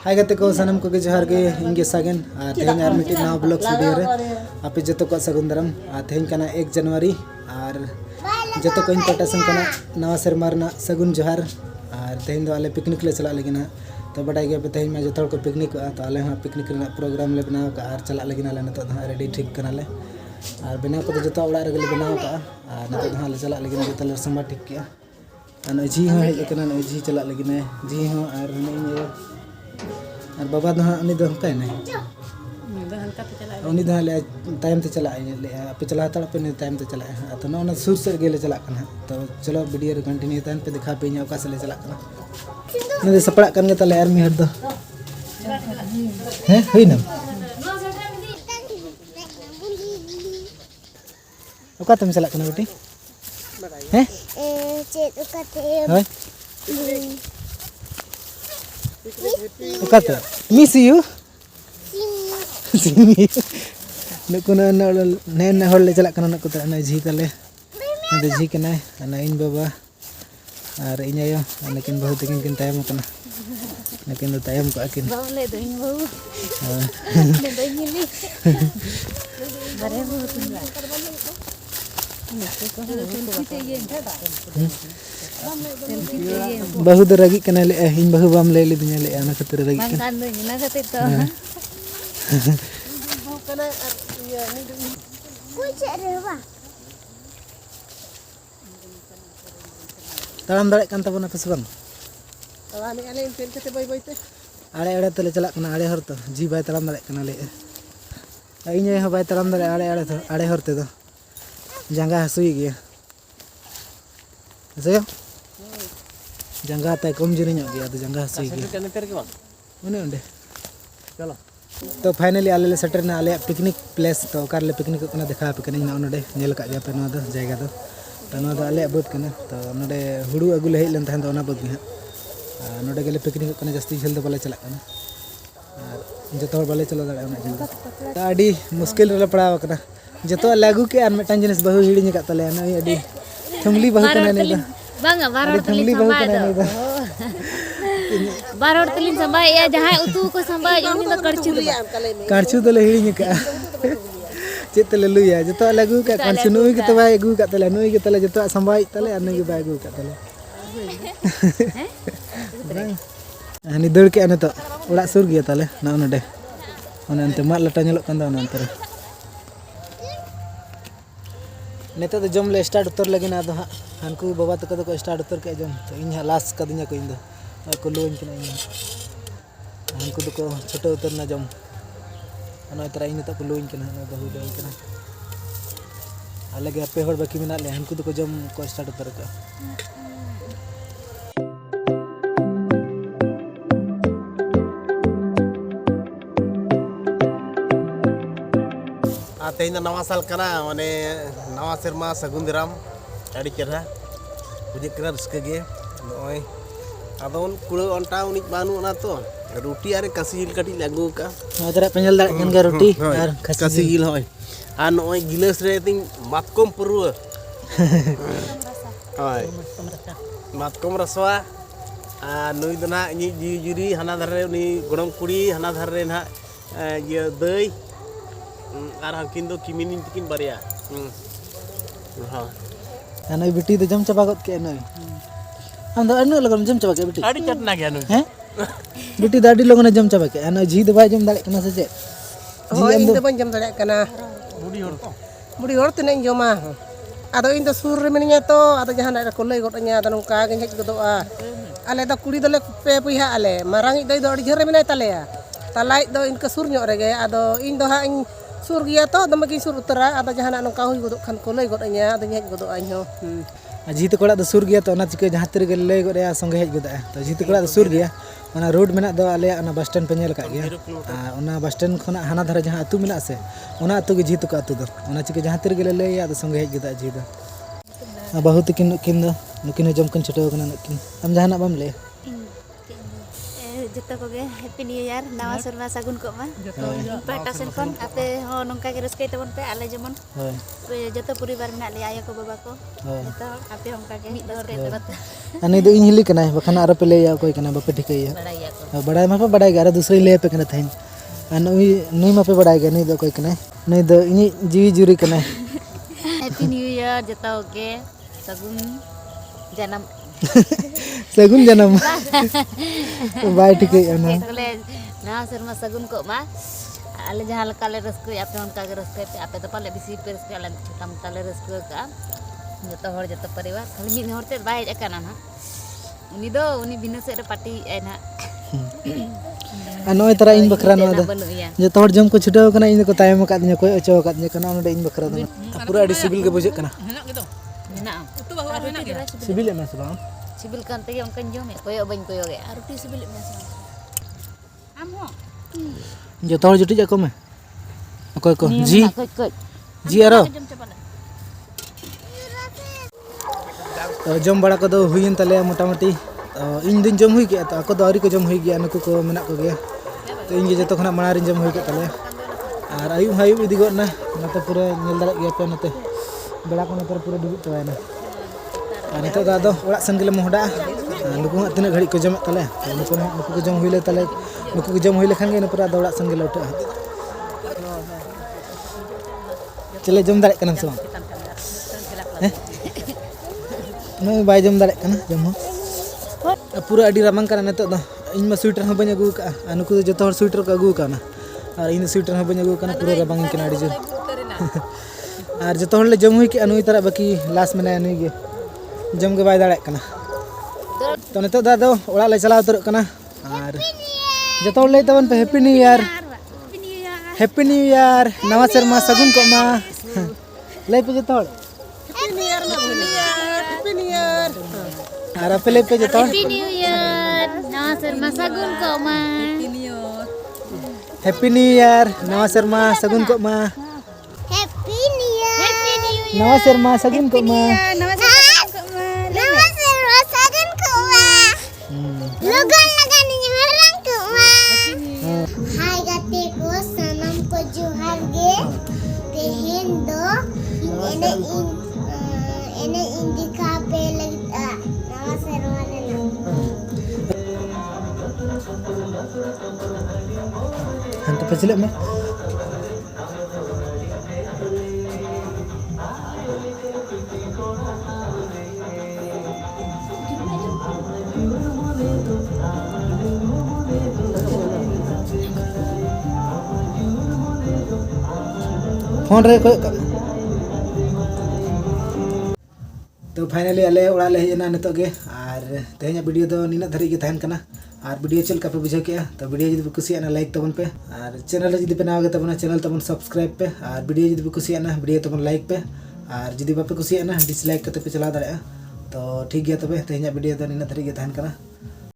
हाय गते को सनम को जोहार गे इंगे सागेन तेहन आर मिट्टी नवा ब्लॉग्स वीडियो रे आपे जतो को सगुन दाराम तेहन कना 1 जनवरी और जतो को इन पटासन कना नवा शर्मा रना सगुन जोहार और तेहन दो आले पिकनिक ले चला लेगिना तो बडाई गे तेहन में जतो को पिकनिक तो आले हां पिकनिक रना प्रोग्राम ले बनाव का और चला लेगिना ले नतो दा रेडी ठीक कना ले और बनाव को जतो ओड़ा रे बनाव का और नतो दा ले चला लेगिना जतो ले समा ठीक किया अन जी हो हेज कना न जी चला लेगिना जी हो और नहीं और बाबा दो उनी दो हका नहीं उनी दो ले टाइम ते चला ले पे चला तड़ पे टाइम ते चला तो ना सुर सर गेले चला कना तो चलो वीडियो रे कंटिन्यू तान पे दिखा पे ओका से ले चला कना ने सपड़ा कन गे तले आर्मी हट दो हैं होई ना ओका तुम चला कना बेटी हैं चेत ओकाते होय ओकाते मिस यू नुकुना ने हर ले चला कना नुकु ता झी तले ने झी कना ना इन बाबा और इन आयो लेकिन बहुत तकिन किन टाइम कना लेकिन दो टाइम को अकिन बावले दो इन बाबू ने दो इनली बारे बहुत सुंदर बहु दो रगी कना ले इन बहु बाम ले ली दुनिया ले ना खतर रगी बang kan do ना खातिर तो कना या नि कोई रे बा ताराम दाड़े कान तबना पे सबन आने आने पेन कते बाय बाय ते आड़े आड़े तले चला कना आड़े हर तो जी बाय ताराम दाड़े कना ले इन हो बाय ताराम दाड़े आड़े आड़े तो आड़े हर ते दो जंगा हसुई गया से जंगा ते कम जरी ᱧᱚᱜ गया तो जंगा हसुई गया कने तेरे के बा उन्हें उन्हें चलो तो फाइनली आले ले सेटर ना आले पिकनिक प्लेस तो ओकार ले पिकनिक कना देखा पे कने ना नोडे नेल का गया पे नो दो जायगा तो नो दो आले बुत कना तो नोडे हुडू अगु ले हेलन तहन तो ना बुत गे नोडे गेले पिकनिक कना जस्ती झेल दो बाले चला कना और जतो हर बाले चलो दाड़े ना झेल आडी मुश्किल रे पड़ाव कना जतो लागू के आन मेटान जिनिस बहु हिड़ी का तले ना आडी थुमली बहु कना ने bang baror telin sambai do baror telin sambai ya jahai utu ko sambai ini do karchu dole hiड़ी का चेत तले लुया जतो लागू का कान सुनुई के तो बाय अगू का तले नुई के तले जतो संबाई तले अन के बाय अगू का तले अनि दड़ के अने तो ओड़ा सुर गया तले ना नडे ओने अंते मा लटा नेलो कंदा ओने अंतर नेता तो जम ले स्टार्ट उतर लगे ना तो हानकू बाबा तक तो स्टार्ट उतर के जम तो इन लास्ट का दिना को इन दो को लोन के इन हानकू तो को छोटे उतर ना जम अना तरा इन तो को लोन के ना बहु लोन के ना अलग पे हर बाकी मिना ले हानकू तो को जम को स्टार्ट उतर का तेना नवा साल कना माने नवा शर्मा सगुन दिराम अड़ी चेहरा बुझे करा रस्के गे नय आदोन कुड़ो अंटा उनी बानु ना तो रोटी आरे कसी जिल कटी लागू का अदरा पेंजल दाड़ कन गे रोटी और कसी जिल होय आ नय गिलास रे तिन मातकम पुरुआ हाय मातकम रसवा आ नुई दना नी जुरी हना धरे उनी गड़म कुड़ी हना धरे ना ये दई आर हकिन दो किमिनिन तिकिन बारिया हां अनई बेटी तो जम चबा गत के नई हम तो अनु लगन जम चबा के बेटी आड़ी चटना गया नु हैं बेटी दाडी लगन जम चबा के अन जी दो बाय जम दाड़े कना से जे जी इन दो बन जम दाड़े कना बुढ़ी होर तने जमा आदो इन तो सुर रे मिनिया तो आदो जहां ना को लई गट अnya आदो नोका गे हेज गदोआ आले दा कुड़ी दोले पे पुइहा आले मारांग दई दो अड़ी झरे मिनाय तालेया तलाई दो इनका सुर ᱧᱚᱜ रेगे आदो इन दो हा इन सुर गया तो दम की सुर उतरा आदा जहां नोका हुई गदो खान को लई गट अnya आदो हेज गदो इन हो जी तो कोड़ा तो सुर गया तो ना चिके जहां तेरे के लई गरे संगे हेज गदा तो जी तो कोड़ा तो सुर गया ओना रोड मेना दो आले ना बस स्टैंड पे नेल का गया ओना बस स्टैंड खना हाना धरे जहां अतु मेना से ओना अतु के जी तो का अतु दो ओना चिके जहां तेरे के लई या तो संगे हेज गदा जी दो बहुत किन किन दो नुकिन जम कन छटो कना नकिन हम जहां ना बम ले जतो को गे हैप्पी न्यू ईयर नवा सर्मा सागुन को मा पाटा सेन कोन आपे हो नोंका के रस्कई तबन पे आले जेमन जतो परिवार में आले आया को बाबा को जतो आपे होंका के मिद रस्कई तबत अनि दो इन हिली कना बखना आरो पे लेया कोई कना बापे ठिकैया बड़ाय मा पे बड़ाय गे आरो दूसरे ले पे कना थैन अन नुई मा पे बड़ाय गे नहीं दो कोई कना नहीं दो इनी जीवी जुरी कना हैप्पी न्यू ईयर जतो के सागुन जन्म सगुन जन्म बाय ठिकैया ना बोले नवा सर्मा सागुन को मा आले जहां लकाले रस्कई आपे होंका के रस्कई पे आपे तो पाले बिसी पे रस्कई आले छोटा मोटा ले रस्कई का जतो हर जतो परिवार खाली मिद हरते बाय एकना ना उनी बिना से रे पार्टी आइना नय तरा इन बखरा नो जतो हर जम को छुटाव कना इन को तायम का दिया कोई अचो का दिया कना ओने इन बखरा दो पूरा अडी सिविल के बुझे कना हेना सिविल में से बाम सिविल kan te yang kan jom koyo bañ koyo ge aruti sibil me amo जतो हर जुटी जाको में अकोय को जी जी आरो जम बड़ा को दो हुइन तले मोटा मोटी इन दिन जम हुई के तो ako do ari को जम हुई गया नुको को मेना को गया तो इन जतो खना मारी जम हुई के तले और आयु हायु इदी गो ना नते पूरा नेल दाड़ा गया पे नते बेड़ा को नते पूरा दुबु तवायना और नितो दादो ओड़ा संगले मोहडा नुको तिना घड़ी को जम तले नुको को जम हुई ले तले नुको को जम हुई लेखान गे पूरा दौड़ा संगले उठा चले जम दाड़े कना से नय बाय जम दाड़े कना जम हो पूरा अडी रामंग कना नतो द इन मा स्वेटर हो बन अगु का नुको जतो हर स्वेटर को अगु काना और इन स्वेटर हो बन अगु काना पूरा रामंग कना अडी जो और जतो हर ले जम हुई के अनुई तरह बाकी लास्ट में अनुई गे जम के बाय दाड़े कना तो नतो दादो ओड़ा ले चला उतर कना और जतो ले तबन पे हैप्पी न्यू ईयर नवा शर्मा सगुन को मा ले पे जतो हैप्पी न्यू ईयर और पे ले पे जतो हैप्पी न्यू ईयर नवा सर्मा सागुन को मा हैप्पी न्यू ईयर नवा शर्मा सगुन को मा हैप्पी न्यू ईयर नवा शर्मा सगुन को मा नवा सर्वा सागन कुआ लोगन लगानी हरंग कुआ हाय गाते को सनम को जोहार गे तेहेन दो एने इंडिका पे लगता नवा सर्वा लेना हम तो पछले में फोन रे कोई तो फाइनली आले ओड़ा ले हेजना नितो गे और तेहेኛ वीडियो दो निना धरी गे तहन कना और वीडियो चल का पे बुझे के तो वीडियो जदि कुसिया ना लाइक तबन पे और चैनल जदि पे नागे तबन चैनल तबन सब्सक्राइब पे और वीडियो जदि कुसिया ना वीडियो तबन लाइक पे और जदि बापे कुसिया ना डिसलाइक करते पे चला दाड़ा तो ठीक गया तबे तेहेኛ वीडियो दो निना धरी गे तहन कना।